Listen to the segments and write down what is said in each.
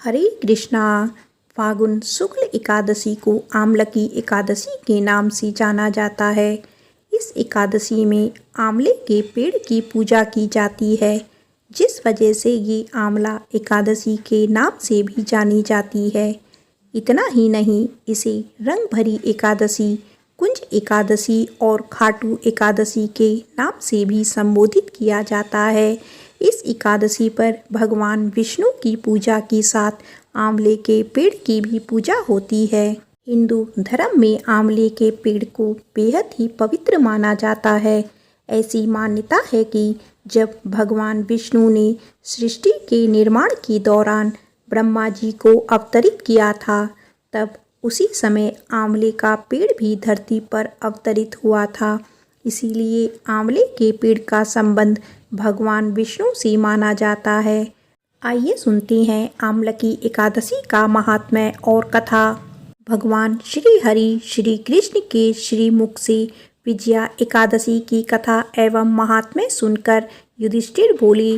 हरे कृष्णा। फागुन शुक्ल एकादशी को आमलकी एकादशी के नाम से जाना जाता है। इस एकादशी में आंवले के पेड़ की पूजा की जाती है, जिस वजह से ये आंवला एकादशी के नाम से भी जानी जाती है। इतना ही नहीं, इसे रंग भरी एकादशी, कुंज एकादशी और खाटू एकादशी के नाम से भी संबोधित किया जाता है। इस एकादशी पर भगवान विष्णु की पूजा के साथ आंवले के पेड़ की भी पूजा होती है। हिंदू धर्म में आंवले के पेड़ को बेहद ही पवित्र माना जाता है। ऐसी मान्यता है कि जब भगवान विष्णु ने सृष्टि के निर्माण के दौरान ब्रह्मा जी को अवतरित किया था, तब उसी समय आंवले का पेड़ भी धरती पर अवतरित हुआ था। इसीलिए आंवले के पेड़ का संबंध भगवान विष्णु से माना जाता है। आइए सुनते हैं आमलकी एकादशी का महात्म्य और कथा। भगवान श्री हरि श्री कृष्ण के श्रीमुख से विजया एकादशी की कथा एवं महात्म्य सुनकर युधिष्ठिर बोले,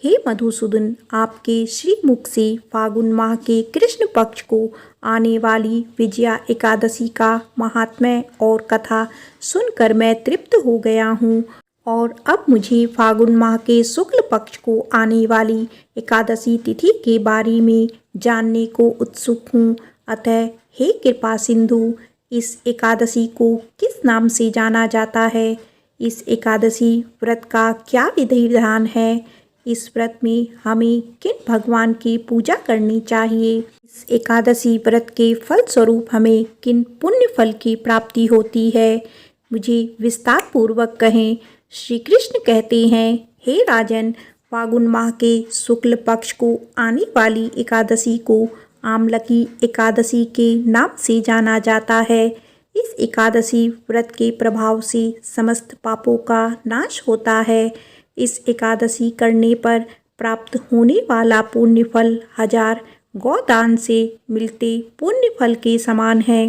हे मधुसूदन, आपके श्रीमुख से फागुन माह के कृष्ण पक्ष को आने वाली विजया एकादशी का महात्म्य और कथा सुनकर मैं तृप्त हो गया हूँ और अब मुझे फागुन माह के शुक्ल पक्ष को आने वाली एकादशी तिथि के बारे में जानने को उत्सुक हूँ। अतः हे कृपा सिंधु, इस एकादशी को किस नाम से जाना जाता है? इस एकादशी व्रत का क्या विधि विधान है? इस व्रत में हमें किन भगवान की पूजा करनी चाहिए? इस एकादशी व्रत के फल स्वरूप हमें किन पुण्य फल की प्राप्ति होती है? मुझे विस्तार पूर्वक कहें। श्री कृष्ण कहते हैं, हे राजन, फागुन माह के शुक्ल पक्ष को आने वाली एकादशी को आमलकी एकादशी के नाम से जाना जाता है। इस एकादशी व्रत के प्रभाव से समस्त पापों का नाश होता है। इस एकादशी करने पर प्राप्त होने वाला पुण्य फल 1000 गौदान से मिलते पुण्य फल के समान है।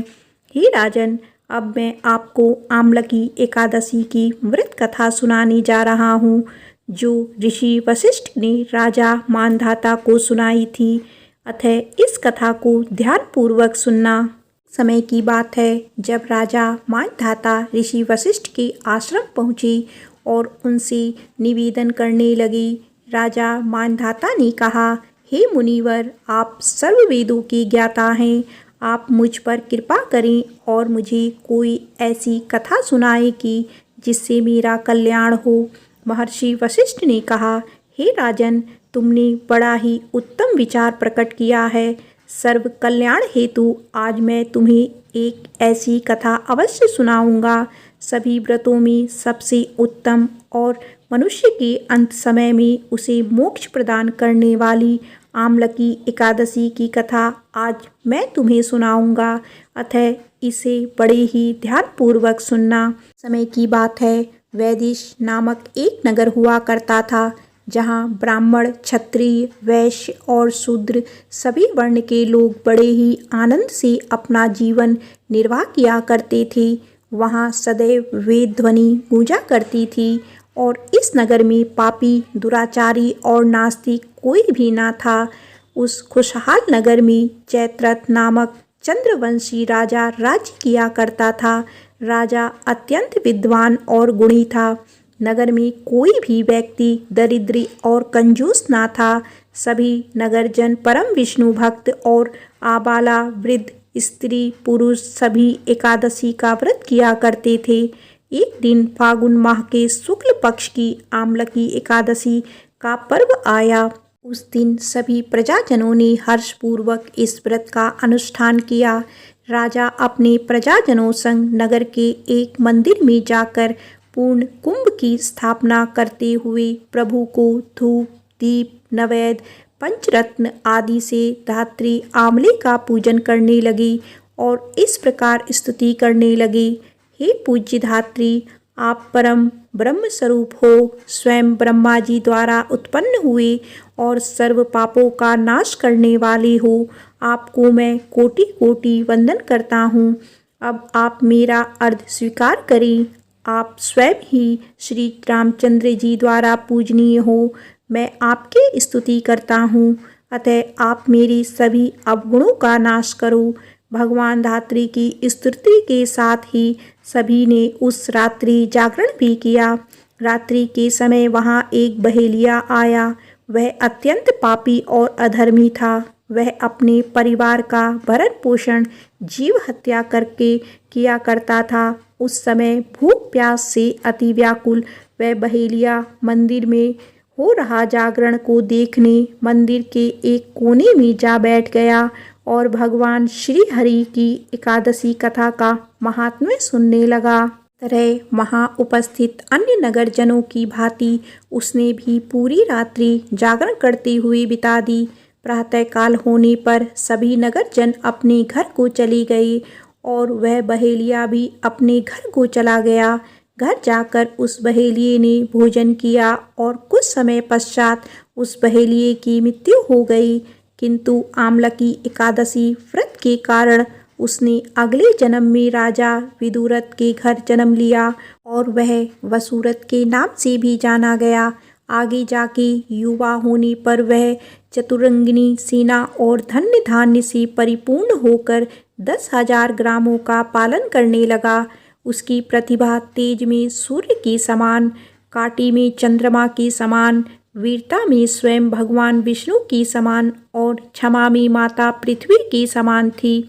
हे राजन, अब मैं आपको आमलकी एकादशी की व्रत कथा सुनाने जा रहा हूँ, जो ऋषि वशिष्ठ ने राजा मानधाता को सुनाई थी। अतः इस कथा को ध्यानपूर्वक सुनना। समय की बात है, जब राजा मानधाता ऋषि वशिष्ठ के आश्रम पहुँचे और उनसे निवेदन करने लगे। राजा मानधाता ने कहा, हे मुनिवर, आप सर्व वेदों के ज्ञाता हैं। आप मुझ पर कृपा करें और मुझे कोई ऐसी कथा सुनाएं कि जिससे मेरा कल्याण हो। महर्षि वशिष्ठ ने कहा, हे राजन, तुमने बड़ा ही उत्तम विचार प्रकट किया है। सर्व कल्याण हेतु आज मैं तुम्हें एक ऐसी कथा अवश्य सुनाऊंगा। सभी व्रतों में सबसे उत्तम और मनुष्य के अंत समय में उसे मोक्ष प्रदान करने वाली आमलकी एकादशी की कथा आज मैं तुम्हें सुनाऊंगा। अतः इसे बड़े ही ध्यानपूर्वक सुनना। समय की बात है, वैदिश नामक एक नगर हुआ करता था, जहाँ ब्राह्मण, क्षत्रिय, वैश्य और शूद्र सभी वर्ण के लोग बड़े ही आनंद से अपना जीवन निर्वाह किया करते थे। वहाँ सदैव वेद ध्वनि गूंजा करती थी और इस नगर में पापी, दुराचारी और नास्तिक कोई भी ना था। उस खुशहाल नगर में जयद्रथ नामक चंद्रवंशी राजा राज्य किया करता था। राजा अत्यंत विद्वान और गुणी था। नगर में कोई भी व्यक्ति दरिद्री और कंजूस ना था। सभी नगरजन परम विष्णु भक्त और आबाला वृद्ध, स्त्री पुरुष सभी एकादशी का व्रत किया करते थे। एक दिन फागुन माह के शुक्ल पक्ष की आमलकी एकादशी का पर्व आया। उस दिन सभी प्रजाजनों ने हर्षपूर्वक इस व्रत का अनुष्ठान किया। राजा अपने प्रजाजनों संग नगर के एक मंदिर में जाकर पूर्ण कुंभ की स्थापना करते हुए प्रभु को धूप, दीप, नैवेद्य, पंचरत्न आदि से धात्री आंवले का पूजन करने लगे और इस प्रकार स्तुति करने लगे, हे पूज्य धात्री, आप परम ब्रह्म स्वरूप हो, स्वयं ब्रह्मा जी द्वारा उत्पन्न हुए और सर्व पापों का नाश करने वाले हो। आपको मैं कोटि कोटि वंदन करता हूँ। अब आप मेरा अर्घ स्वीकार करें। आप स्वयं ही श्री रामचंद्र जी द्वारा पूजनीय हो। मैं आपकी स्तुति करता हूँ। अतः आप मेरी सभी अवगुणों का नाश करो। भगवान धात्री की स्तुति के साथ ही सभी ने उस रात्रि जागरण भी किया। रात्रि के समय वहाँ एक बहेलिया आया। वह अत्यंत पापी और अधर्मी था। वह अपने परिवार का भरण पोषण जीव हत्या करके किया करता था। उस समय भूख प्यास से अति व्याकुल वह बहेलिया मंदिर में हो रहा जागरण को देखने मंदिर के एक कोने में जा बैठ गया और भगवान श्री हरि की एकादशी कथा का महात्म्य सुनने लगा। तरह वहाँ उपस्थित अन्य नगरजनों की भांति उसने भी पूरी रात्रि जागरण करते हुए बिता दी। प्रातःकाल होने पर सभी नगरजन अपने घर को चले गए और वह बहेलिया भी अपने घर को चला गया। घर जाकर उस बहेलिये ने भोजन किया और कुछ समय पश्चात उस बहेलिये की मृत्यु हो गई। किंतु आमलकी एकादशी व्रत के कारण उसने अगले जन्म में राजा विदुरथ के घर जन्म लिया और वह वसुरथ के नाम से भी जाना गया। आगे जाके युवा होने पर वह चतुरंगिनी सेना और धन्य धान्य से परिपूर्ण होकर 10,000 ग्रामों का पालन करने लगा। उसकी प्रतिभा तेज में सूर्य के समान, काटी में चंद्रमा के समान, वीरता में स्वयं भगवान विष्णु के समान और क्षमा में माता पृथ्वी के समान थी।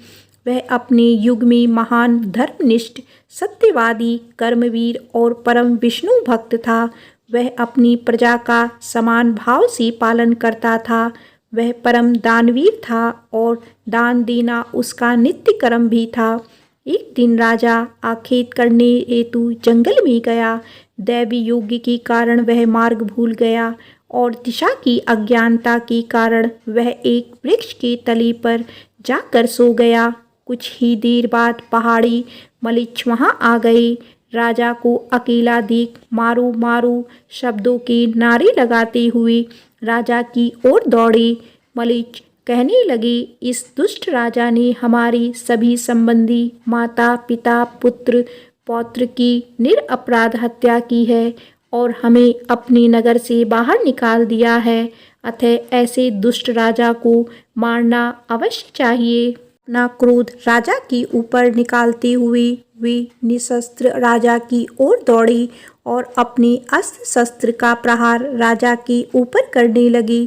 वह अपने युग में महान धर्मनिष्ठ, सत्यवादी, कर्मवीर और परम विष्णु भक्त था। वह अपनी प्रजा का समान भाव से पालन करता था। वह परम दानवीर था और दान देना उसका नित्य कर्म भी था। एक दिन राजा आखेट करने हेतु जंगल में गया। दैवी योग्य के कारण वह मार्ग भूल गया और दिशा की अज्ञानता के कारण वह एक वृक्ष के तले पर जाकर सो गया। कुछ ही देर बाद पहाड़ी मलिच्छ वहाँ आ गए। राजा को अकेला देख मारो मारो शब्दों के नारे लगाते हुए राजा की ओर दौड़े। मलिच्छ कहने लगे, इस दुष्ट राजा ने हमारी सभी संबंधी, माता पिता, पुत्र पौत्र की निरपराध हत्या की है और हमें अपने नगर से बाहर निकाल दिया है। अतः ऐसे दुष्ट राजा को मारना अवश्य चाहिए। अपना क्रोध राजा के ऊपर निकालते हुए वे निशस्त्र राजा की ओर दौड़े और अपने अस्त्र शस्त्र का प्रहार राजा के ऊपर करने लगे।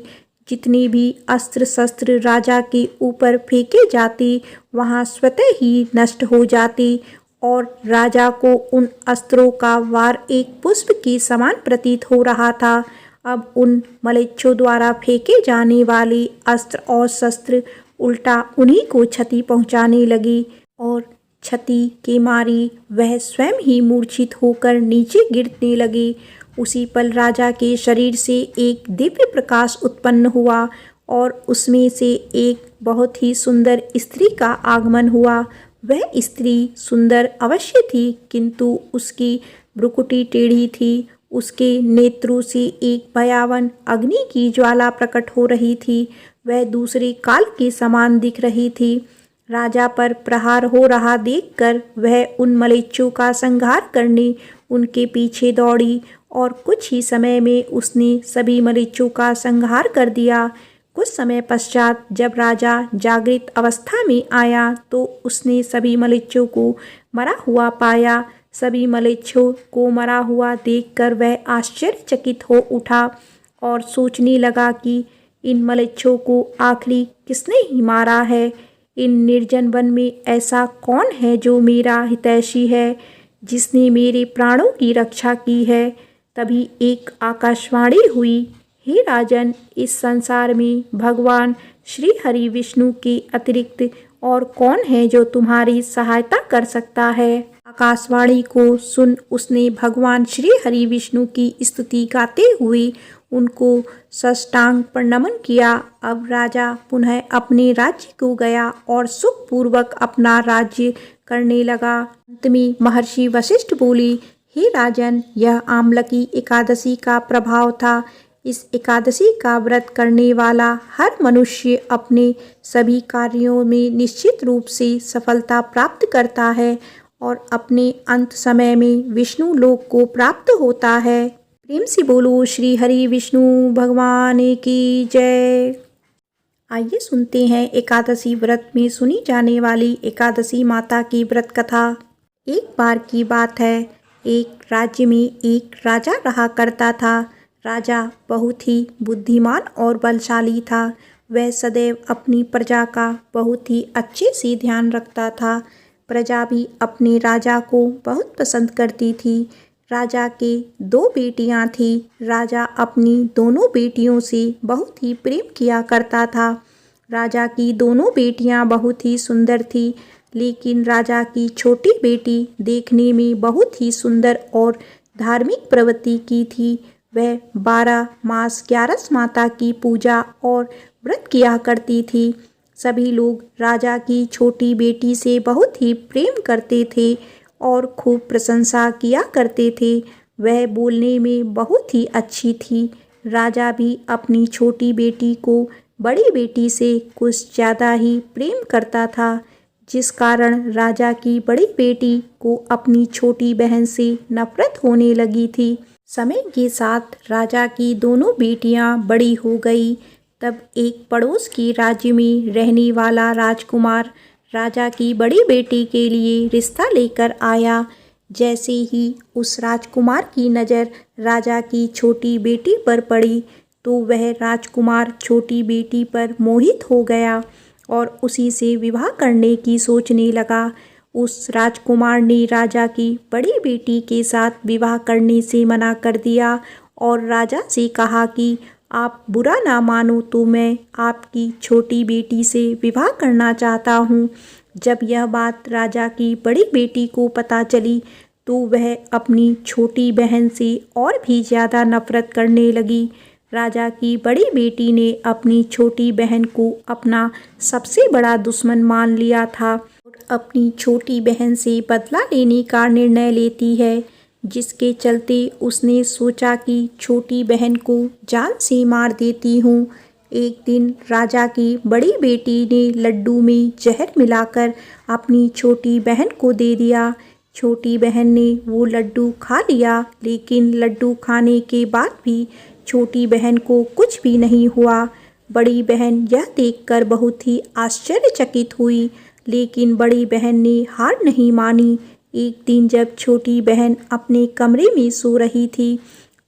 जितने भी अस्त्र शस्त्र राजा के ऊपर फेंके जाते वहां स्वतः ही नष्ट हो जाते और राजा को उन अस्त्रों का वार एक पुष्प के समान प्रतीत हो रहा था। अब उन मलेच्छों द्वारा फेंके जाने वाले अस्त्र और शस्त्र उल्टा उन्हीं को क्षति पहुंचाने लगे और क्षति के मारी वह स्वयं ही मूर्छित होकर नीचे गिरने लगे। उसी पल राजा के शरीर से एक दिव्य प्रकाश उत्पन्न हुआ और उसमें से एक बहुत ही सुंदर स्त्री का आगमन हुआ। वह स्त्री सुंदर अवश्य थी, किंतु उसकी भ्रुकुटी टेढ़ी थी। उसके नेत्रों से एक भयावन अग्नि की ज्वाला प्रकट हो रही थी। वह दूसरे काल के समान दिख रही थी। राजा पर प्रहार हो रहा देखकर वह उन मलेच्छों का संहार करने उनके पीछे दौड़ी और कुछ ही समय में उसने सभी मलेच्छों का संहार कर दिया। कुछ समय पश्चात जब राजा जागृत अवस्था में आया तो उसने सभी मलेच्छों को मरा हुआ पाया। सभी मलेच्छों को मरा हुआ देखकर वह आश्चर्यचकित हो उठा और सोचने लगा कि इन मलेच्छों को आखिर किसने ही मारा है। इन निर्जन वन में ऐसा कौन है जो मेरा हितैषी है, जिसने मेरे प्राणों की रक्षा की है। तभी एक आकाशवाणी हुई, हे राजन, इस संसार में भगवान श्री हरि विष्णु के अतिरिक्त और कौन है जो तुम्हारी सहायता कर सकता है। आकाशवाणी को सुन उसने भगवान श्री हरि विष्णु की स्तुति गाते हुए उनको साष्टांग प्रणाम किया। अब राजा पुनः अपने राज्य को गया और सुखपूर्वक अपना राज्य करने लगा। अंत में महर्षि वशिष्ठ बोले, हे राजन, यह आमलकी एकादशी का प्रभाव था। इस एकादशी का व्रत करने वाला हर मनुष्य अपने सभी कार्यों में निश्चित रूप से सफलता प्राप्त करता है और अपने अंत समय में विष्णु लोक को प्राप्त होता है। प्रेम से बोलो श्री हरि विष्णु भगवान की जय। आइए सुनते हैं एकादशी व्रत में सुनी जाने वाली एकादशी माता की व्रत कथा। एक बार की बात है, एक राज्य में एक राजा रहा करता था। राजा बहुत ही बुद्धिमान और बलशाली था। वह सदैव अपनी प्रजा का बहुत ही अच्छे से ध्यान रखता था। प्रजा भी अपने राजा को बहुत पसंद करती थी। राजा के 2 बेटियां थीं। राजा अपनी दोनों बेटियों से बहुत ही प्रेम किया करता था। राजा की दोनों बेटियां बहुत ही सुंदर थीं, लेकिन राजा की छोटी बेटी देखने में बहुत ही सुंदर और धार्मिक प्रवृत्ति की थी। वह 12 मास 11 माता की पूजा और व्रत किया करती थी। सभी लोग राजा की छोटी बेटी से बहुत ही प्रेम करते थे और खूब प्रशंसा किया करते थे। वह बोलने में बहुत ही अच्छी थी। राजा भी अपनी छोटी बेटी को बड़ी बेटी से कुछ ज़्यादा ही प्रेम करता था, जिस कारण राजा की बड़ी बेटी को अपनी छोटी बहन से नफरत होने लगी थी। समय के साथ राजा की दोनों बेटियां बड़ी हो गई। तब एक पड़ोस के राज्य में रहने वाला राजकुमार राजा की बड़ी बेटी के लिए रिश्ता लेकर आया। जैसे ही उस राजकुमार की नज़र राजा की छोटी बेटी पर पड़ी, तो वह राजकुमार छोटी बेटी पर मोहित हो गया और उसी से विवाह करने की सोचने लगा। उस राजकुमार ने राजा की बड़ी बेटी के साथ विवाह करने से मना कर दिया और राजा से कहा कि आप बुरा ना मानो तो मैं आपकी छोटी बेटी से विवाह करना चाहता हूँ। जब यह बात राजा की बड़ी बेटी को पता चली, तो वह अपनी छोटी बहन से और भी ज़्यादा नफरत करने लगी। राजा की बड़ी बेटी ने अपनी छोटी बहन को अपना सबसे बड़ा दुश्मन मान लिया था और अपनी छोटी बहन से बदला लेने का निर्णय लेती है, जिसके चलते उसने सोचा कि छोटी बहन को जान से मार देती हूँ। एक दिन राजा की बड़ी बेटी ने लड्डू में जहर मिलाकर अपनी छोटी बहन को दे दिया। छोटी बहन ने वो लड्डू खा लिया, लेकिन लड्डू खाने के बाद भी छोटी बहन को कुछ भी नहीं हुआ। बड़ी बहन यह देखकर बहुत ही आश्चर्यचकित हुई, लेकिन बड़ी बहन ने हार नहीं मानी। एक दिन जब छोटी बहन अपने कमरे में सो रही थी,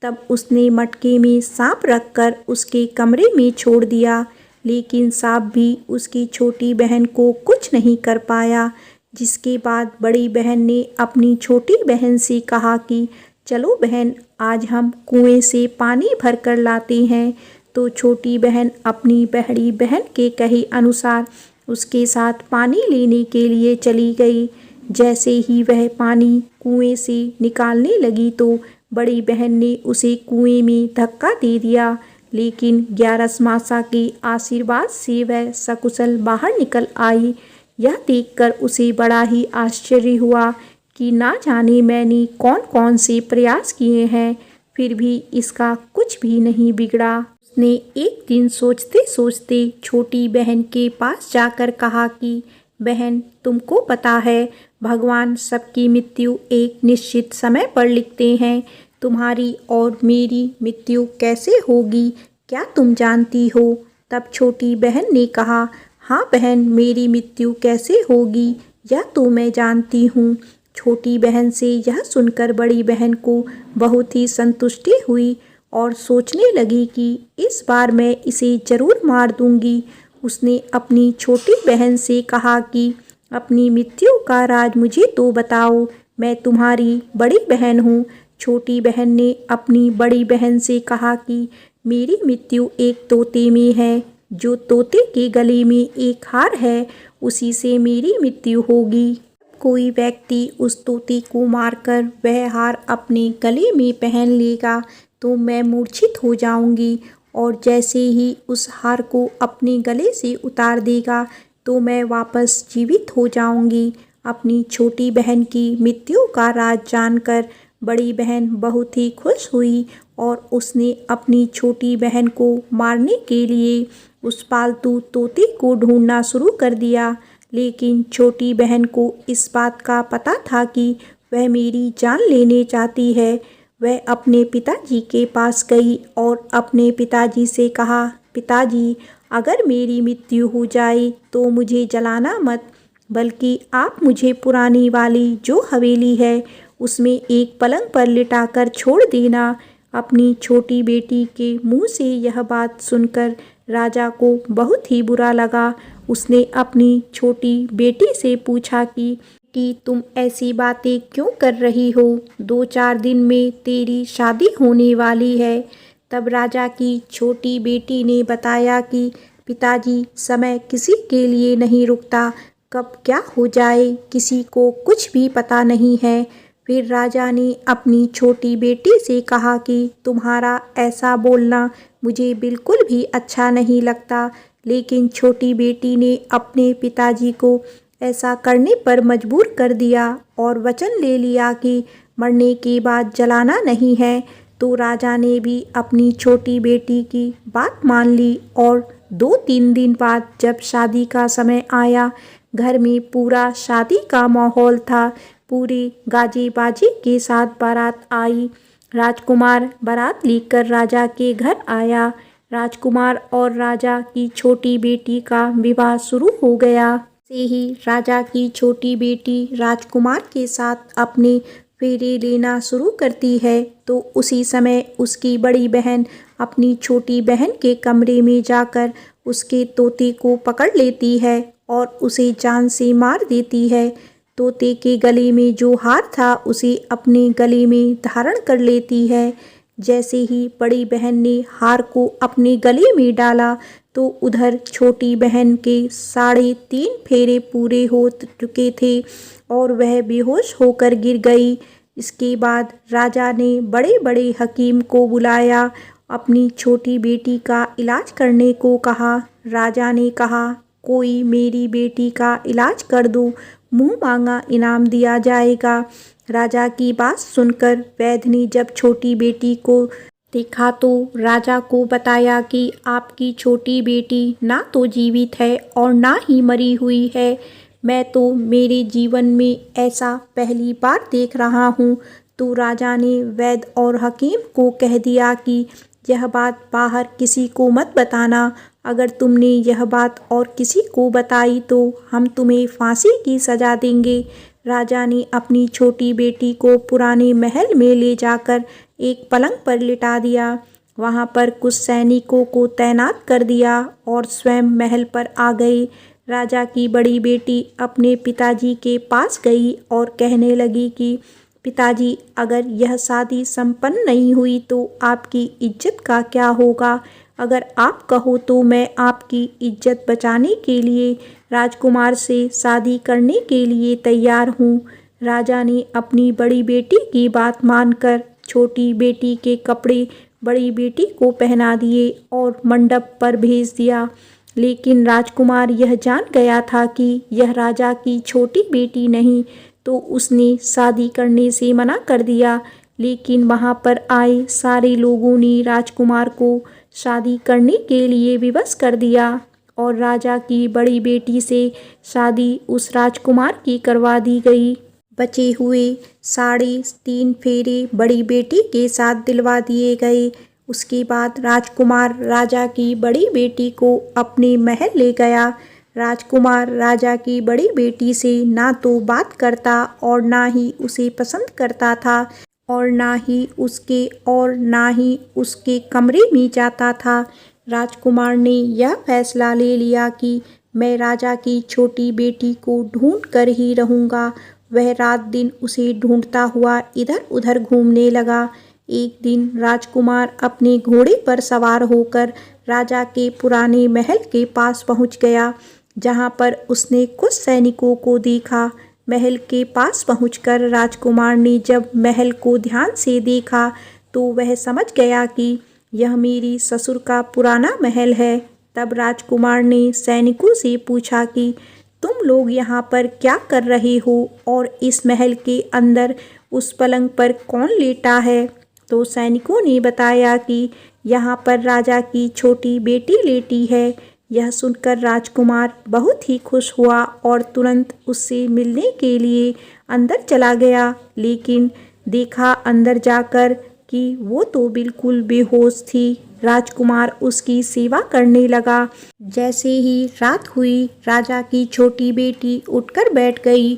तब उसने मटके में सांप रखकर उसके कमरे में छोड़ दिया, लेकिन सांप भी उसकी छोटी बहन को कुछ नहीं कर पाया। जिसके बाद बड़ी बहन ने अपनी छोटी बहन से कहा कि चलो बहन, आज हम कुएं से पानी भर कर लाते हैं। तो छोटी बहन अपनी बड़ी बहन के कहे अनुसार उसके साथ पानी लेने के लिए चली गई। जैसे ही वह पानी कुएं से निकालने लगी, तो बड़ी बहन ने उसे कुएं में धक्का दे दिया, लेकिन 11 मासा के आशीर्वाद से वह सकुशल बाहर निकल आई। यह देखकर उसे बड़ा ही आश्चर्य हुआ कि ना जाने मैंने कौन कौन से प्रयास किए हैं, फिर भी इसका कुछ भी नहीं बिगड़ा। उसने एक दिन सोचते सोचते छोटी बहन के पास जाकर कहा कि बहन, तुमको पता है भगवान सबकी मृत्यु एक निश्चित समय पर लिखते हैं। तुम्हारी और मेरी मृत्यु कैसे होगी, क्या तुम जानती हो? तब छोटी बहन ने कहा, हाँ बहन, मेरी मृत्यु कैसे होगी यह तो मैं जानती हूँ। छोटी बहन से यह सुनकर बड़ी बहन को बहुत ही संतुष्टि हुई और सोचने लगी कि इस बार मैं इसे ज़रूर मार दूंगी। उसने अपनी छोटी बहन से कहा कि अपनी मृत्यु का राज मुझे तो बताओ, मैं तुम्हारी बड़ी बहन हूँ। छोटी बहन ने अपनी बड़ी बहन से कहा कि मेरी मृत्यु एक तोते में है। जो तोते के गले में एक हार है, उसी से मेरी मृत्यु होगी। कोई व्यक्ति उस तोते को मारकर वह हार अपने गले में पहन लेगा, तो मैं मूर्छित हो जाऊंगी, और जैसे ही उस हार को अपने गले से उतार देगा, तो मैं वापस जीवित हो जाऊंगी। अपनी छोटी बहन की मृत्यु का राज जानकर बड़ी बहन बहुत ही खुश हुई और उसने अपनी छोटी बहन को मारने के लिए उस पालतू तोते को ढूंढना शुरू कर दिया। लेकिन छोटी बहन को इस बात का पता था कि वह मेरी जान लेने चाहती है। वह अपने पिताजी के पास गई और अपने पिताजी से कहा, पिताजी, अगर मेरी मृत्यु हो जाए तो मुझे जलाना मत, बल्कि आप मुझे पुरानी वाली जो हवेली है उसमें एक पलंग पर लिटाकर छोड़ देना। अपनी छोटी बेटी के मुंह से यह बात सुनकर राजा को बहुत ही बुरा लगा। उसने अपनी छोटी बेटी से पूछा कि तुम ऐसी बातें क्यों कर रही हो? 2-4 दिन में तेरी शादी होने वाली है। तब राजा की छोटी बेटी ने बताया कि पिताजी, समय किसी के लिए नहीं रुकता, कब क्या हो जाए किसी को कुछ भी पता नहीं है। फिर राजा ने अपनी छोटी बेटी से कहा कि तुम्हारा ऐसा बोलना मुझे बिल्कुल भी अच्छा नहीं लगता। लेकिन छोटी बेटी ने अपने पिताजी को ऐसा करने पर मजबूर कर दिया और वचन ले लिया कि मरने के बाद जलाना नहीं है। तो राजा ने भी अपनी छोटी बेटी की बात मान ली और 2-3 दिन बाद जब शादी का समय आया, घर में पूरा शादी का माहौल था। पूरे गाजे बाजे के साथ बारात आई। राजकुमार बारात लेकर राजा के घर आया। राजकुमार और राजा की छोटी बेटी का विवाह शुरू हो गया। से ही राजा की छोटी बेटी राजकुमार के साथ अपने फेरे लेना शुरू करती है, तो उसी समय उसकी बड़ी बहन अपनी छोटी बहन के कमरे में जाकर उसके तोते को पकड़ लेती है और उसे जान से मार देती है। तोते के गले में जो हार था उसे अपने गले में धारण कर लेती है। जैसे ही बड़ी बहन ने हार को अपने गले में डाला तो उधर छोटी बहन के 3.5 फेरे पूरे हो चुके थे और वह बेहोश होकर गिर गई। इसके बाद राजा ने बड़े बड़े हकीम को बुलाया, अपनी छोटी बेटी का इलाज करने को कहा। राजा ने कहा, कोई मेरी बेटी का इलाज कर दो, मुँह मांगा इनाम दिया जाएगा। राजा की बात सुनकर वैद्य ने जब छोटी बेटी को देखा तो राजा को बताया कि आपकी छोटी बेटी ना तो जीवित है और ना ही मरी हुई है। मैं तो मेरे जीवन में ऐसा पहली बार देख रहा हूँ। तो राजा ने वैद्य और हकीम को कह दिया कि यह बात बाहर किसी को मत बताना। अगर तुमने यह बात और किसी को बताई तो हम तुम्हें फांसी की सज़ा देंगे। राजा ने अपनी छोटी बेटी को पुराने महल में ले जाकर एक पलंग पर लिटा दिया। वहाँ पर कुछ सैनिकों को तैनात कर दिया और स्वयं महल पर आ गए। राजा की बड़ी बेटी अपने पिताजी के पास गई और कहने लगी कि पिताजी, अगर यह शादी संपन्न नहीं हुई तो आपकी इज्जत का क्या होगा? अगर आप कहो तो मैं आपकी इज्जत बचाने के लिए राजकुमार से शादी करने के लिए तैयार हूँ। राजा ने अपनी बड़ी बेटी की बात मानकर छोटी बेटी के कपड़े बड़ी बेटी को पहना दिए और मंडप पर भेज दिया। लेकिन राजकुमार यह जान गया था कि यह राजा की छोटी बेटी नहीं, तो उसने शादी करने से मना कर दिया। लेकिन वहाँ पर आए सारे लोगों ने राजकुमार को शादी करने के लिए विवश कर दिया और राजा की बड़ी बेटी से शादी उस राजकुमार की करवा दी गई। बचे हुए 3.5 फेरे बड़ी बेटी के साथ दिलवा दिए गए। उसके बाद राजकुमार राजा की बड़ी बेटी को अपने महल ले गया। राजकुमार राजा की बड़ी बेटी से ना तो बात करता और ना ही उसे पसंद करता था और ना ही उसके कमरे में जाता था। राजकुमार ने यह फैसला ले लिया कि मैं राजा की छोटी बेटी को ढूंढ कर ही रहूँगा। वह रात दिन उसे ढूंढता हुआ इधर उधर घूमने लगा। एक दिन राजकुमार अपने घोड़े पर सवार होकर राजा के पुराने महल के पास पहुंच गया, जहां पर उसने कुछ सैनिकों को देखा। महल के पास पहुंचकर राजकुमार ने जब महल को ध्यान से देखा तो वह समझ गया कि यह मेरी ससुर का पुराना महल है। तब राजकुमार ने सैनिकों से पूछा कि तुम लोग यहाँ पर क्या कर रहे हो और इस महल के अंदर उस पलंग पर कौन लेटा है? तो सैनिकों ने बताया कि यहाँ पर राजा की छोटी बेटी लेटी है। यह सुनकर राजकुमार बहुत ही खुश हुआ और तुरंत उससे मिलने के लिए अंदर चला गया। लेकिन देखा अंदर जाकर कि वो तो बिल्कुल बेहोश थी। राजकुमार उसकी सेवा करने लगा। जैसे ही रात हुई, राजा की छोटी बेटी उठकर बैठ गई।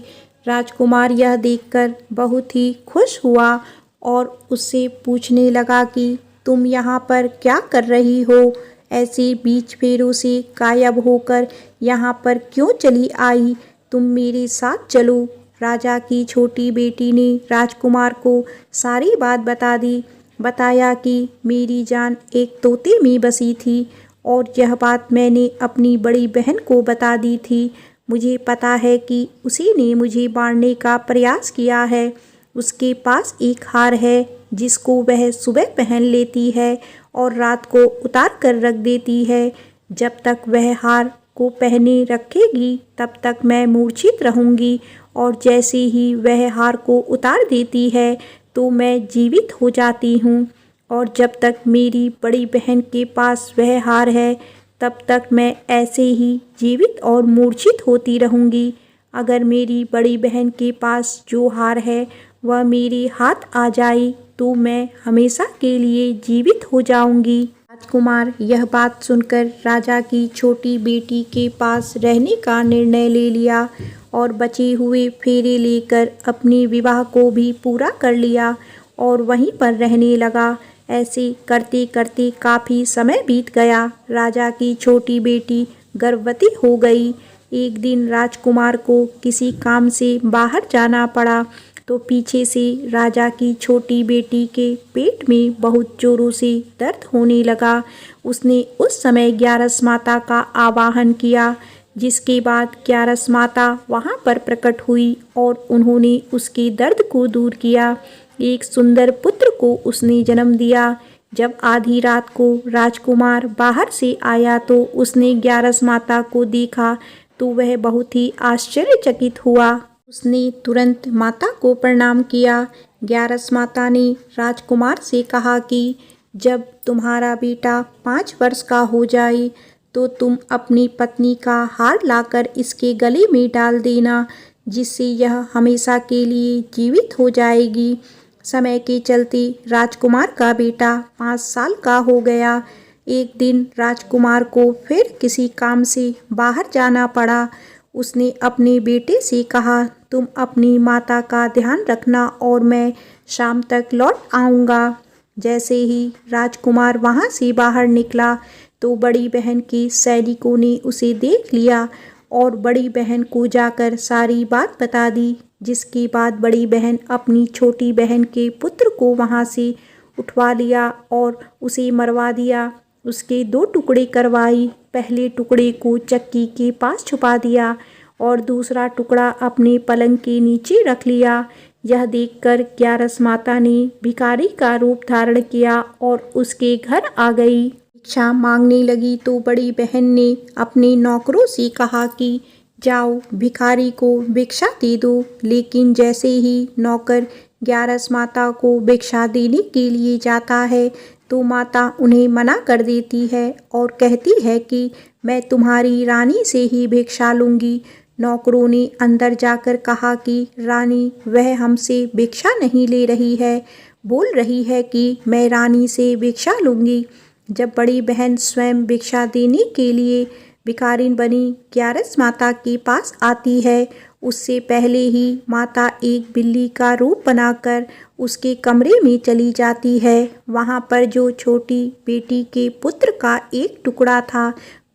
राजकुमार यह देखकर बहुत ही खुश हुआ और उससे पूछने लगा कि तुम यहाँ पर क्या कर रही हो? ऐसे बीच फेरों से गायब होकर यहाँ पर क्यों चली आई? तुम मेरे साथ चलो। राजा की छोटी बेटी ने राजकुमार को सारी बात बता दी। बताया कि मेरी जान एक तोते में बसी थी और यह बात मैंने अपनी बड़ी बहन को बता दी थी। मुझे पता है कि उसी ने मुझे मारने का प्रयास किया है। उसके पास एक हार है जिसको वह सुबह पहन लेती है और रात को उतार कर रख देती है। जब तक वह हार को पहने रखेगी तब तक मैं मूर्छित रहूँगी और जैसे ही वह हार को उतार देती है तो मैं जीवित हो जाती हूँ। और जब तक मेरी बड़ी बहन के पास वह हार है तब तक मैं ऐसे ही जीवित और मूर्छित होती रहूँगी। अगर मेरी बड़ी बहन के पास जो हार है वह मेरे हाथ आ जाए तो मैं हमेशा के लिए जीवित हो जाऊंगी। राजकुमार यह बात सुनकर राजा की छोटी बेटी के पास रहने का निर्णय ले लिया और बचे हुए फेरे लेकर अपने विवाह को भी पूरा कर लिया और वहीं पर रहने लगा। ऐसे करते करते काफ़ी समय बीत गया। राजा की छोटी बेटी गर्भवती हो गई। एक दिन राजकुमार को किसी काम से बाहर जाना पड़ा तो पीछे से राजा की छोटी बेटी के पेट में बहुत जोरों से दर्द होने लगा। उसने उस समय ग्यारस माता का आवाहन किया, जिसके बाद ग्यारस माता वहां पर प्रकट हुई और उन्होंने उसके दर्द को दूर किया। एक सुंदर पुत्र को उसने जन्म दिया। जब आधी रात को राजकुमार बाहर से आया तो उसने ग्यारस माता को देखा तो वह बहुत ही आश्चर्यचकित हुआ। उसने तुरंत माता को प्रणाम किया। ग्यारस माता ने राजकुमार से कहा कि जब तुम्हारा बेटा 5 वर्ष का हो जाए तो तुम अपनी पत्नी का हार लाकर इसके गले में डाल देना, जिससे यह हमेशा के लिए जीवित हो जाएगी। समय के चलते राजकुमार का बेटा 5 साल का हो गया। एक दिन राजकुमार को फिर किसी काम से बाहर जाना पड़ा। उसने अपने बेटे से कहा, तुम अपनी माता का ध्यान रखना और मैं शाम तक लौट आऊँगा। जैसे ही राजकुमार वहाँ से बाहर निकला तो बड़ी बहन के सैनिकों ने उसे देख लिया और बड़ी बहन को जाकर सारी बात बता दी। जिसके बाद बड़ी बहन अपनी छोटी बहन के पुत्र को वहाँ से उठवा लिया और उसे मरवा दिया। उसके 2 टुकड़े करवाई। पहले टुकड़े को चक्की के पास छुपा दिया और दूसरा टुकड़ा अपने पलंग के नीचे रख लिया। यह देखकर ग्यारस माता ने भिखारी का रूप धारण किया और उसके घर आ गई। भिक्षा मांगने लगी तो बड़ी बहन ने अपने नौकरों से कहा कि जाओ भिखारी को भिक्षा दे दो। लेकिन जैसे ही नौकर ग्यारस माता को भिक्षा देने के लिए जाता है तो माता उन्हें मना कर देती है और कहती है कि मैं तुम्हारी रानी से ही भिक्षा लूँगी। नौकरों ने अंदर जाकर कहा कि रानी, वह हमसे भिक्षा नहीं ले रही है, बोल रही है कि मैं रानी से भिक्षा लूँगी। जब बड़ी बहन स्वयं भिक्षा देने के लिए भिखारिन बनी ग्यारस माता के पास आती है, उससे पहले ही माता एक बिल्ली का रूप बनाकर उसके कमरे में चली जाती है। वहाँ पर जो छोटी बेटी के पुत्र का एक टुकड़ा था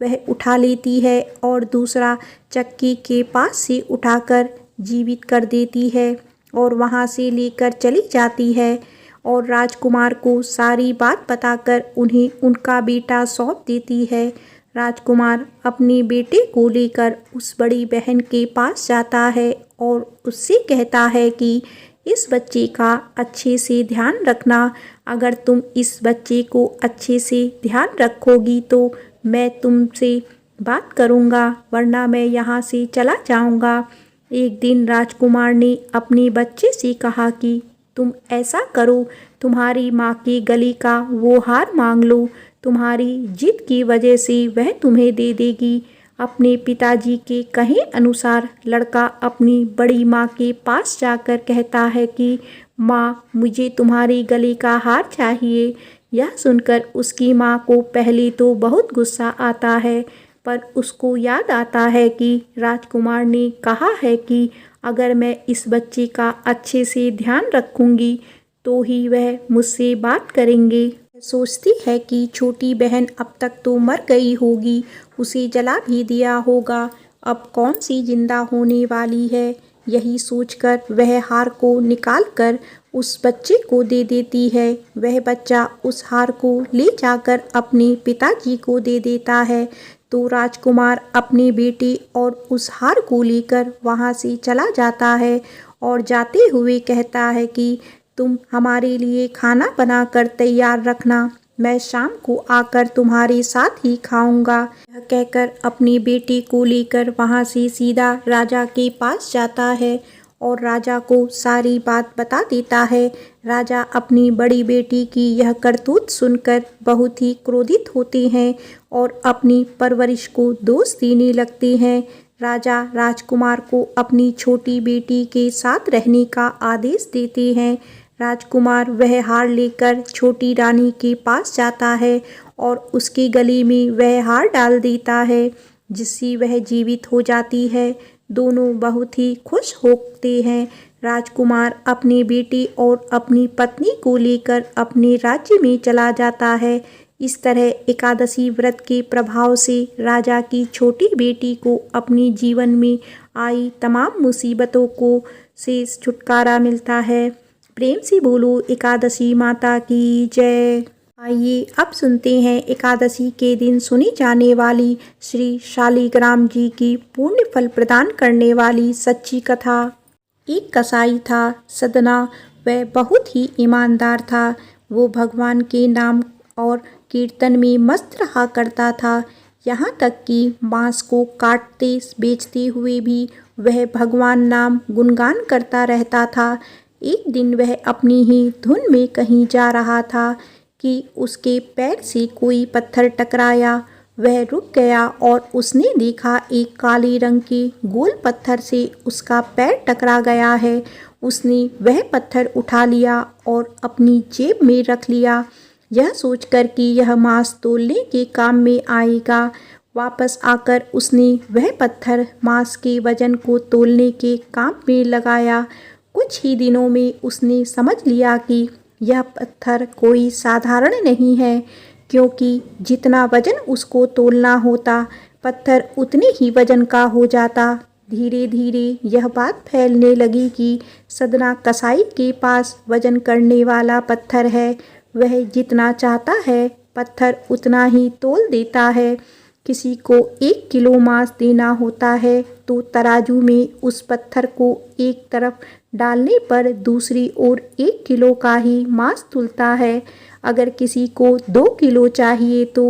वह उठा लेती है और दूसरा चक्की के पास से उठाकर जीवित कर देती है और वहाँ से लेकर चली जाती है और राजकुमार को सारी बात बताकर उन्हें उनका बेटा सौंप देती है। राजकुमार अपने बेटे को लेकर उस बड़ी बहन के पास जाता है और उससे कहता है कि इस बच्चे का अच्छे से ध्यान रखना। अगर तुम इस बच्चे को अच्छे से ध्यान रखोगी तो मैं तुमसे बात करूँगा, वरना मैं यहाँ से चला जाऊँगा। एक दिन राजकुमार ने अपने बच्चे से कहा कि तुम ऐसा करो, तुम्हारी माँ के गले का वो हार मांग लो, तुम्हारी जिद की वजह से वह तुम्हें दे देगी। अपने पिताजी के कहे अनुसार लड़का अपनी बड़ी माँ के पास जाकर कहता है कि माँ, मुझे तुम्हारे गले का हार चाहिए। यह सुनकर उसकी माँ को पहले तो बहुत गुस्सा आता है, पर उसको याद आता है कि राजकुमार ने कहा है कि अगर मैं इस बच्चे का अच्छे से ध्यान रखूंगी तो ही वह मुझसे बात करेंगे। सोचती है कि छोटी बहन अब तक तो मर गई होगी, उसे जला भी दिया होगा, अब कौन सी जिंदा होने वाली है। यही सोचकर वह हार को निकालकर उस बच्चे को दे देती है। वह बच्चा उस हार को ले जाकर अपने पिताजी को दे देता है। तो राजकुमार अपने बेटे और उस हार को लेकर वहाँ से चला जाता है और जाते हुए कहता है कि तुम हमारे लिए खाना बनाकर तैयार रखना, मैं शाम को आकर तुम्हारे साथ ही खाऊंगा। यह कहकर अपने बेटे को लेकर वहाँ से सीधा राजा के पास जाता है और राजा को सारी बात बता देता है। राजा अपनी बड़ी बेटी की यह करतूत सुनकर बहुत ही क्रोधित होते हैं और अपनी परवरिश को दोष देने लगते हैं। राजा राजकुमार को अपनी छोटी बेटी के साथ रहने का आदेश देते हैं। राजकुमार वह हार लेकर छोटी रानी के पास जाता है और उसके गले में वह हार डाल देता है, जिससे वह जीवित हो जाती है। दोनों बहुत ही खुश होते हैं। राजकुमार अपने बेटे और अपनी पत्नी को लेकर अपने राज्य में चला जाता है। इस तरह एकादशी व्रत के प्रभाव से राजा की छोटी बेटी को अपने जीवन में आई तमाम मुसीबतों को से छुटकारा मिलता है। प्रेम से बोलो एकादशी माता की जय। आइए अब सुनते हैं एकादशी के दिन सुनी जाने वाली श्री शालिग्राम जी की पुण्य फल प्रदान करने वाली सच्ची कथा। एक कसाई था सदना, वह बहुत ही ईमानदार था। वो भगवान के नाम और कीर्तन में मस्त रहा करता था। यहाँ तक कि मांस को काटते बेचते हुए भी वह भगवान नाम गुणगान करता रहता था। एक दिन वह अपनी ही धुन में कहीं जा रहा था कि उसके पैर से कोई पत्थर टकराया। वह रुक गया और उसने देखा एक काले रंग के गोल पत्थर से उसका पैर टकरा गया है। उसने वह पत्थर उठा लिया और अपनी जेब में रख लिया, यह सोचकर कि यह मांस तोलने के काम में आएगा। वापस आकर उसने वह पत्थर मांस के वजन को तोलने के काम में लगाया। कुछ ही दिनों में उसने समझ लिया कि यह पत्थर कोई साधारण नहीं है, क्योंकि जितना वजन उसको तोलना होता, पत्थर उतने ही वजन का हो जाता। धीरे धीरे यह बात फैलने लगी कि सदना कसाई के पास वजन करने वाला पत्थर है। वह जितना चाहता है पत्थर उतना ही तोल देता है। किसी को 1 किलो मांस देना होता है तो तराजू में उस पत्थर को एक तरफ डालने पर दूसरी ओर 1 किलो का ही मांस तुलता है। अगर किसी को 2 किलो चाहिए तो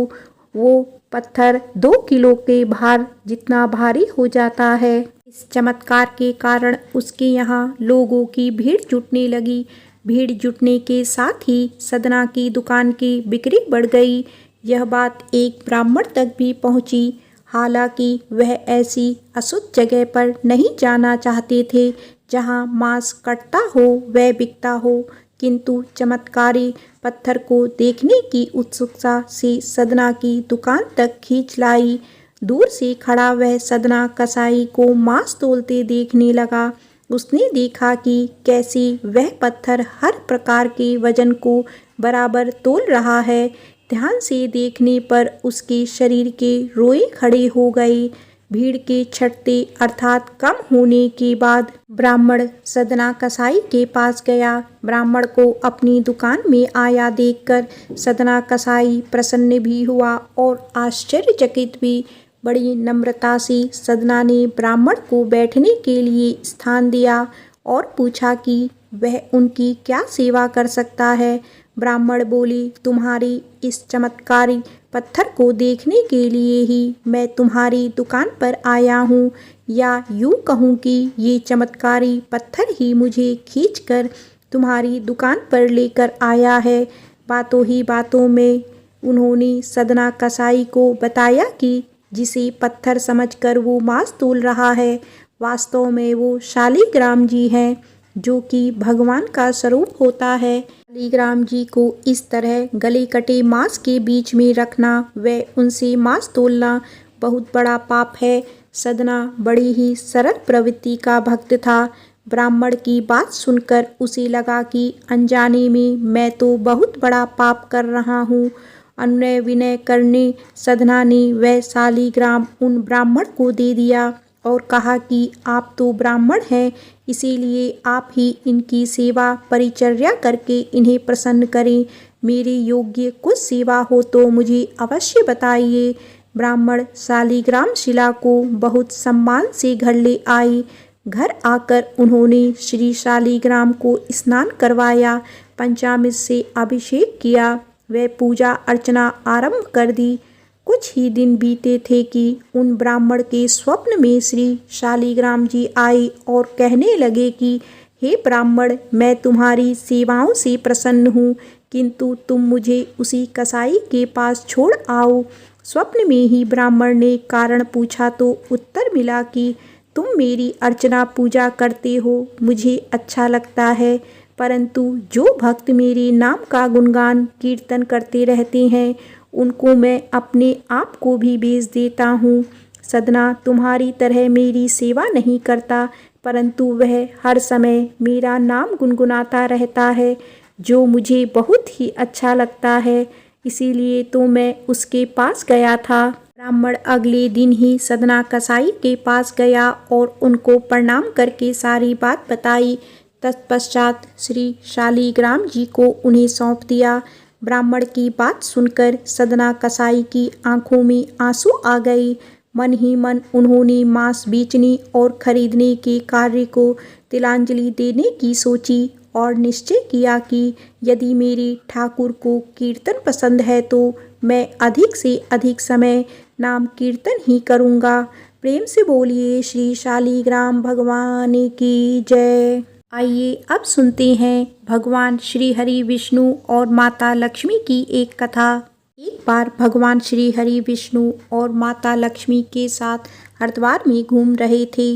वो पत्थर 2 किलो के भार जितना भारी हो जाता है। इस चमत्कार के कारण उसके यहाँ लोगों की भीड़ जुटने लगी। भीड़ जुटने के साथ ही सदना की दुकान की बिक्री बढ़ गई। यह बात एक ब्राह्मण तक भी पहुंची। हालांकि वह ऐसी अशुद्ध जगह पर नहीं जाना चाहते थे जहां मांस कटता हो व बिकता हो, किंतु चमत्कारी पत्थर को देखने की उत्सुकता से सदना की दुकान तक खींच लाई। दूर से खड़ा वह सदना कसाई को मांस तोलते देखने लगा। उसने देखा कि कैसे वह पत्थर हर प्रकार के वजन को बराबर तोल रहा है। ध्यान से देखने पर उसके शरीर के रोए खड़े हो गए। भीड़ के छटते अर्थात कम होने के बाद ब्राह्मण सदना कसाई के पास गया। ब्राह्मण को अपनी दुकान में आया देखकर सदना कसाई प्रसन्न भी हुआ और आश्चर्यचकित भी। बड़ी नम्रता से सदना ने ब्राह्मण को बैठने के लिए स्थान दिया और पूछा कि वह उनकी क्या सेवा कर सकता है। ब्राह्मण बोले, तुम्हारी इस चमत्कारी पत्थर को देखने के लिए ही मैं तुम्हारी दुकान पर आया हूँ, या यूँ कहूँ कि ये चमत्कारी पत्थर ही मुझे खींचकर तुम्हारी दुकान पर लेकर आया है। बातों ही बातों में उन्होंने सदना कसाई को बताया कि जिसे पत्थर समझकर वो मांस तोल रहा है, वास्तव में वो शालिग्राम जी हैं, जो कि भगवान का स्वरूप होता है। शालिग्राम जी को इस तरह गले कटे मांस के बीच में रखना व उनसे मांस तोलना बहुत बड़ा पाप है। सदना बड़ी ही सरल प्रवृत्ति का भक्त था। ब्राह्मण की बात सुनकर उसे लगा कि अनजाने में मैं तो बहुत बड़ा पाप कर रहा हूँ। अनुनय विनय करने सदना ने वह शालिग्राम उन ब्राह्मण को दे दिया और कहा कि आप तो ब्राह्मण हैं, इसीलिए आप ही इनकी सेवा परिचर्या करके इन्हें प्रसन्न करें। मेरे योग्य कुछ सेवा हो तो मुझे अवश्य बताइए। ब्राह्मण शालिग्राम शिला को बहुत सम्मान से घर ले आए। घर आकर उन्होंने श्री शालिग्राम को स्नान करवाया, पंचामृत से अभिषेक किया व पूजा अर्चना आरंभ कर दी। कुछ ही दिन बीते थे कि उन ब्राह्मण के स्वप्न में श्री शालिग्राम जी आए और कहने लगे कि हे ब्राह्मण, मैं तुम्हारी सेवाओं से प्रसन्न हूँ, किंतु तुम मुझे उसी कसाई के पास छोड़ आओ। स्वप्न में ही ब्राह्मण ने कारण पूछा तो उत्तर मिला कि तुम मेरी अर्चना पूजा करते हो, मुझे अच्छा लगता है, परंतु जो भक्त मेरे नाम का गुणगान कीर्तन करते रहते हैं, उनको मैं अपने आप को भी बेच देता हूँ। सदना तुम्हारी तरह मेरी सेवा नहीं करता, परंतु वह हर समय मेरा नाम गुनगुनाता रहता है, जो मुझे बहुत ही अच्छा लगता है, इसीलिए तो मैं उसके पास गया था। ब्राह्मण अगले दिन ही सदना कसाई के पास गया और उनको प्रणाम करके सारी बात बताई। तत्पश्चात श्री शालिग्राम जी को उन्हें सौंप दिया। ब्राह्मण की बात सुनकर सदना कसाई की आंखों में आंसू आ गए। मन ही मन उन्होंने मांस बेचने और खरीदने के कार्य को तिलांजलि देने की सोची और निश्चय किया कि यदि मेरे ठाकुर को कीर्तन पसंद है तो मैं अधिक से अधिक समय नाम कीर्तन ही करूँगा। प्रेम से बोलिए श्री शालिग्राम भगवान की जय। आइए अब सुनते हैं भगवान श्री हरि विष्णु और माता लक्ष्मी की एक कथा। एक बार भगवान श्री हरि विष्णु और माता लक्ष्मी के साथ हरिद्वार में घूम रहे थे।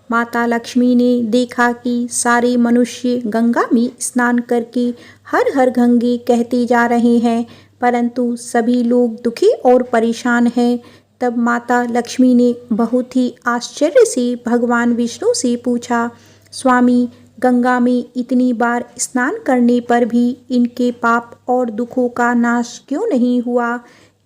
माता लक्ष्मी ने देखा कि सारे मनुष्य गंगा में स्नान करके हर हर गंगे कहते जा रहे हैं, परंतु सभी लोग दुखी और परेशान हैं। तब माता लक्ष्मी ने बहुत ही आश्चर्य से भगवान विष्णु से पूछा, स्वामी, गंगा में इतनी बार स्नान करने पर भी इनके पाप और दुखों का नाश क्यों नहीं हुआ?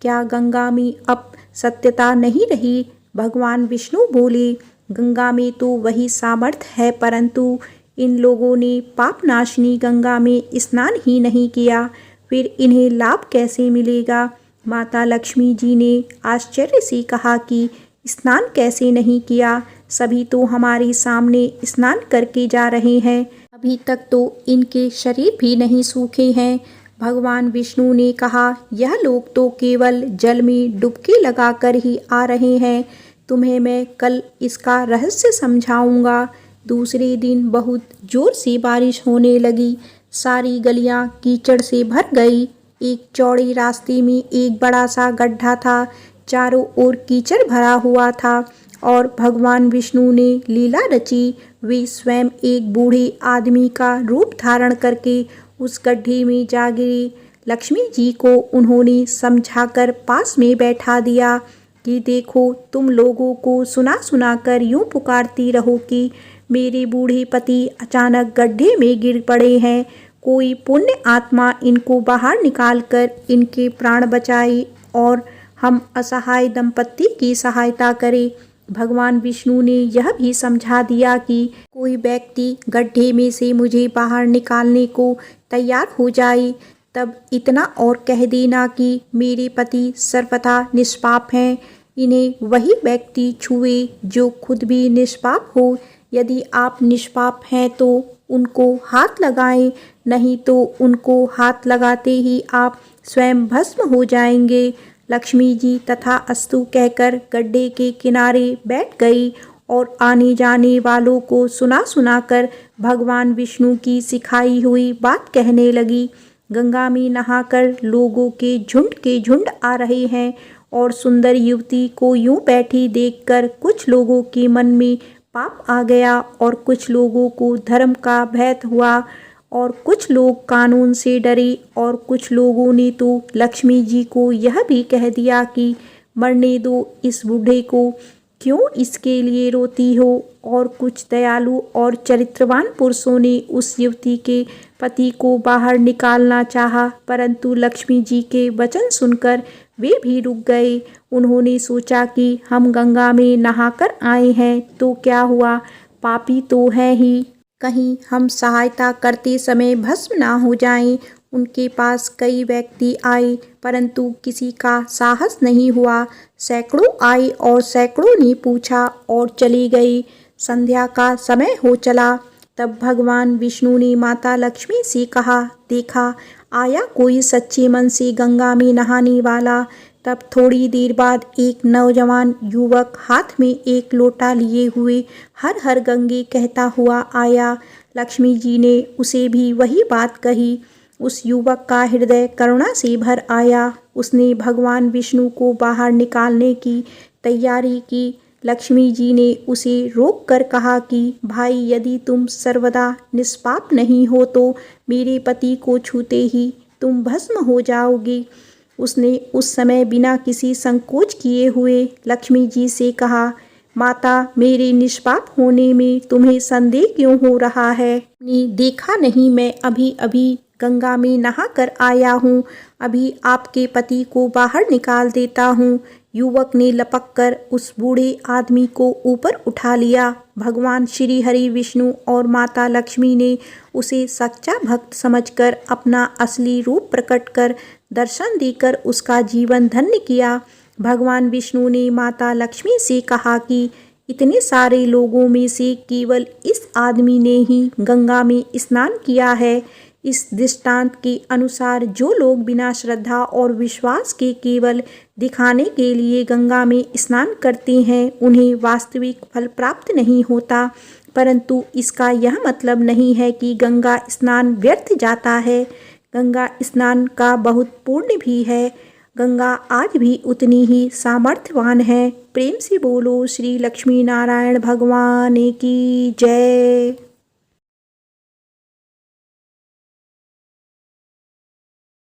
क्या गंगा में अब सत्यता नहीं रही? भगवान विष्णु बोले, गंगा में तो वही सामर्थ्य है, परंतु इन लोगों ने पाप नाशनी गंगा में स्नान ही नहीं किया, फिर इन्हें लाभ कैसे मिलेगा? माता लक्ष्मी जी ने आश्चर्य से कहा कि स्नान कैसे नहीं किया? सभी तो हमारे सामने स्नान करके जा रहे हैं, अभी तक तो इनके शरीर भी नहीं सूखे हैं। भगवान विष्णु ने कहा, यह लोग तो केवल जल में डुबकी लगाकर ही आ रहे हैं, तुम्हें मैं कल इसका रहस्य समझाऊंगा। दूसरे दिन बहुत जोर से बारिश होने लगी, सारी गलियां कीचड़ से भर गई। एक चौड़े रास्ते में एक बड़ा सा गड्ढा था, चारों ओर कीचड़ भरा हुआ था और भगवान विष्णु ने लीला रची। वे स्वयं एक बूढ़े आदमी का रूप धारण करके उस गड्ढे में जा गिरे। लक्ष्मी जी को उन्होंने समझाकर पास में बैठा दिया कि देखो, तुम लोगों को सुना सुना कर यूँ पुकारती रहो कि मेरे बूढ़े पति अचानक गड्ढे में गिर पड़े हैं, कोई पुण्य आत्मा इनको बाहर निकालकर इनके प्राण बचाए और हम असहाय दंपत्ति की सहायता करे। भगवान विष्णु ने यह भी समझा दिया कि कोई व्यक्ति गड्ढे में से मुझे बाहर निकालने को तैयार हो जाए, तब इतना और कह देना कि मेरे पति सर्वथा निष्पाप हैं, इन्हें वही व्यक्ति छुए जो खुद भी निष्पाप हो। यदि आप निष्पाप हैं तो उनको हाथ लगाएं, नहीं तो उनको हाथ लगाते ही आप स्वयं भस्म हो जाएंगे। लक्ष्मी जी तथा अस्तु कहकर गड्ढे के किनारे बैठ गई और आने जाने वालों को सुना सुनाकर भगवान विष्णु की सिखाई हुई बात कहने लगी। गंगा में नहाकर लोगों के झुंड आ रहे हैं और सुंदर युवती को यूं बैठी देखकर कुछ लोगों के मन में पाप आ गया और कुछ लोगों को धर्म का भय हुआ और कुछ लोग कानून से डरे और कुछ लोगों ने तो लक्ष्मी जी को यह भी कह दिया कि मरने दो इस बूढ़े को, क्यों इसके लिए रोती हो। और कुछ दयालु और चरित्रवान पुरुषों ने उस युवती के पति को बाहर निकालना चाहा, परंतु लक्ष्मी जी के वचन सुनकर वे भी रुक गए। उन्होंने सोचा कि हम गंगा में नहाकर आए हैं तो क्या हुआ, पापी तो हैं ही, कहीं हम सहायता करते समय भस्म ना हो जाएं। उनके पास कई व्यक्ति आए परंतु किसी का साहस नहीं हुआ। सैकड़ों आए और सैकड़ों ने पूछा और चले गए। संध्या का समय हो चला। तब भगवान विष्णु ने माता लक्ष्मी से कहा, देखा आया कोई सच्चे मन से गंगा में नहाने वाला। तब थोड़ी देर बाद एक नौजवान युवक हाथ में एक लोटा लिए हुए हर हर गंगे कहता हुआ आया। लक्ष्मी जी ने उसे भी वही बात कही। उस युवक का हृदय करुणा से भर आया। उसने भगवान विष्णु को बाहर निकालने की तैयारी की। लक्ष्मी जी ने उसे रोक कर कहा कि भाई, यदि तुम सर्वदा निष्पाप नहीं हो तो मेरे पति को छूते ही तुम भस्म हो जाओगे। उसने उस समय बिना किसी संकोच किए हुए लक्ष्मी जी से कहा, माता, मेरे निष्पाप होने में तुम्हें संदेह क्यों हो रहा है? ने देखा नहीं, मैं अभी अभी गंगा में नहा कर आया हूँ। अभी आपके पति को बाहर निकाल देता हूँ। युवक ने लपक कर उस बूढ़े आदमी को ऊपर उठा लिया। भगवान श्री हरि विष्णु और माता लक्ष्मी ने उसे सच्चा भक्त समझकर अपना असली रूप प्रकट कर दर्शन देकर उसका जीवन धन्य किया। भगवान विष्णु ने माता लक्ष्मी से कहा कि इतने सारे लोगों में से केवल इस आदमी ने ही गंगा में स्नान किया है। इस दृष्टांत के अनुसार जो लोग बिना श्रद्धा और विश्वास के केवल दिखाने के लिए गंगा में स्नान करते हैं, उन्हें वास्तविक फल प्राप्त नहीं होता। परंतु इसका यह मतलब नहीं है कि गंगा स्नान व्यर्थ जाता है। गंगा स्नान का बहुत पुण्य भी है। गंगा आज भी उतनी ही सामर्थ्यवान है। प्रेम से बोलो श्री लक्ष्मी नारायण भगवान की जय।